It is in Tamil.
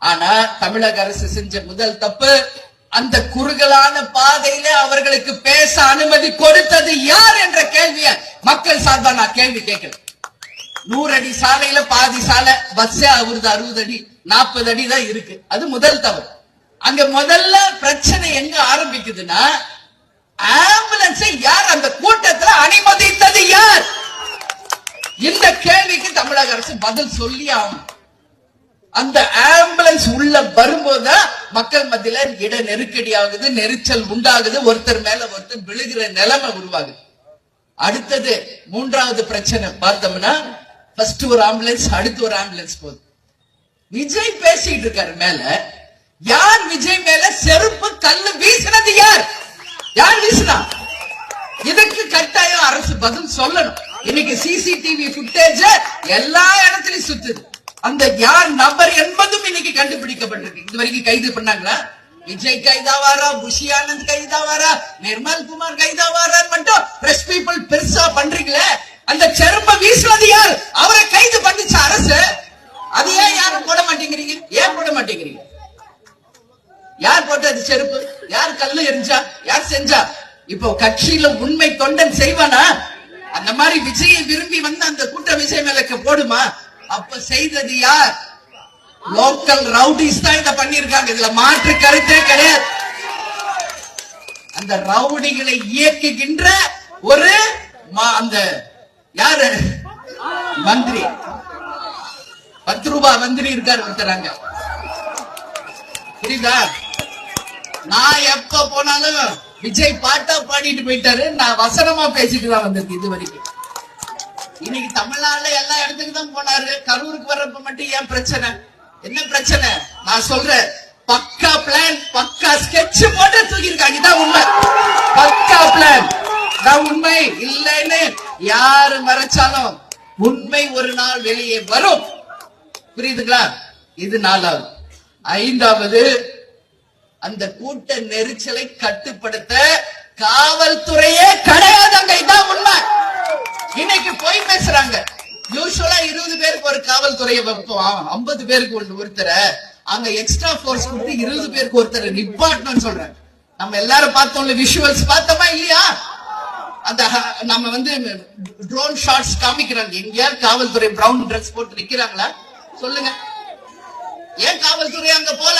ஆனா தமிழக அரசு செஞ்ச முதல் தப்பு, அந்த குறுகலான பாதையில அவர்களுக்கு பேச அனுமதி கொடுத்தது யார் என்ற கேள்விய மக்கள் சார்பா நான் கேள்வி கேட்கிறேன். 100 அடி சாலையில பாதி சாலை பஸ் அவருது 60 அடி 40 அடி தான் இருக்கு. அது முதல் தவறு. அங்க முதல்ல பிரச்சனை எங்க ஆரம்பிக்குதுன்னா, ஆம்புலன்ஸை யார் அந்த கூட்டத்தில் அனுமதித்தது யார்? இந்த கேள்விக்கு தமிழக அரசு பதில் சொல்லி ஆகும். அந்த ஆம்புலன்ஸ் உள்ள வரும்போது மக்கள் மத்தியில இட நெருக்கடி ஆகுது, நெரிச்சல் உண்டாகுது, ஒருத்தர் மேல ஒருத்தர் விழுகிற நிலைமை உருவாகுது. அடுத்தது 3வது பிரச்சனை பார்த்தோம்னா, ஃபர்ஸ்ட் ஒரு ஆம்புலன்ஸ், அடுத்து ஒரு ஆம்புலன்ஸ் போகுது. விஜய் பேசிட்டு இருக்காரு மேல. யார் விஜய் மேல செருப்பு கல்லு வீசினது? யார் யார் வீசினா? இதுக்கு கட்டாயம் அரசு பதில் சொல்லணும். இன்னைக்கு சிசிடிவி புட்டேஜ் எல்லா இடத்துலயும் சுத்துது. அந்த யார் நபர் என்பதும் இன்னைக்கு கண்டுபிடிக்கப்பட்டிருக்கு. இது வரைக்கும் கைது பண்ணாங்களா? விஜய் கைதாவாரா, புஷி ஆனந்த் கைதாவாரா, நிர்மல் குமார் கைதாவாரா மட்டும் பிரஸ் பீப்புள் பெருசா பண்றீங்களே. அந்த செருப்பை வீசுவது யார்? அவரை கைது பண்ணிச்ச அரசு. அது ஏன் யாரும் போட மாட்டேங்கிறீங்க? ஏன் போட மாட்டேங்கிறீங்க? யார் போட்டது செருப்பு? யார் கல்லு எரிஞ்சா? யார் செஞ்சா? இப்போ கட்சியில உண்மை தொண்டன் செய்வானா? அந்த மாதிரி விஜயை விரும்பி வந்து அந்த கூட்ட விஜய் மேலக்க போடுமா? அப்ப செய்தது யார்? லோக்கல் ரவுடிஸ் தான் இதை பண்ணிருக்காங்க. இதுல மாற்று கருத்தே கிடையாது. அந்த ரவுடிகளை இயக்குகின்ற ஒரு அந்த யாரு மந்திரி, 10 ரூபாய் மந்திரி இருக்காரு ஒருத்தராங்க. புரியுதா? நான் எப்ப போனாலும் விஜய் பாட்டா பாடிட்டு போயிட்டாரு, நான் வசனமா பேசிட்டு தான் வந்திருக்கு இது வரைக்கும். இன்னைக்கு தமிழ்நாடுல எல்லா இடத்துக்கு தான் போனாரு. கரூருக்கு வர்றப்ப மட்டும் ஏன் பிரச்சனை? என்ன பிரச்சனை? நான் சொல்றேன், பக்கா பிளான், பக்கா ஸ்கெட்ச் போட்டு தூக்கிருக்காங்க. இதான் உண்மை. பக்கா பிளான் தான் உண்மை. இல்லைன்னு யாரு மறைச்சாலும் உண்மை ஒரு நாள் வெளியே வரும். புரியுதுங்களா? இது 4வது. 5வது, அந்த கூட்ட நெரிச்சலை கட்டுப்படுத்த காவல்துறையே கிடையாது. அங்க இதான் உண்மை. இன்னைக்கு போய் பேசுறாங்க. யூசுவலா 20 பேருக்கு ஒரு காவல்துறையை வைப்போம், 50 பேருக்கு ஒருத்தர அங்க எக்ஸ்ட்ரா போர்ஸ் கொடுத்து 20 பேருக்கு ஒருத்தர் நிப்பாட்டணும்னு சொல்றாங்க. நம்ம எல்லாரும் பார்த்தோம்ல, விஷுவல்ஸ் பார்த்தோமா இல்லையா? அந்த நம்ம வந்து ட்ரோன் ஷாட்ஸ் காமிக்கிறாங்க. எங்கேயாவது காவல்துறை பிரவுன் ட்ரெஸ் போட்டு நிக்கிறாங்களா? சொல்லுங்க. ஏன் காவல்துறை அங்க போல?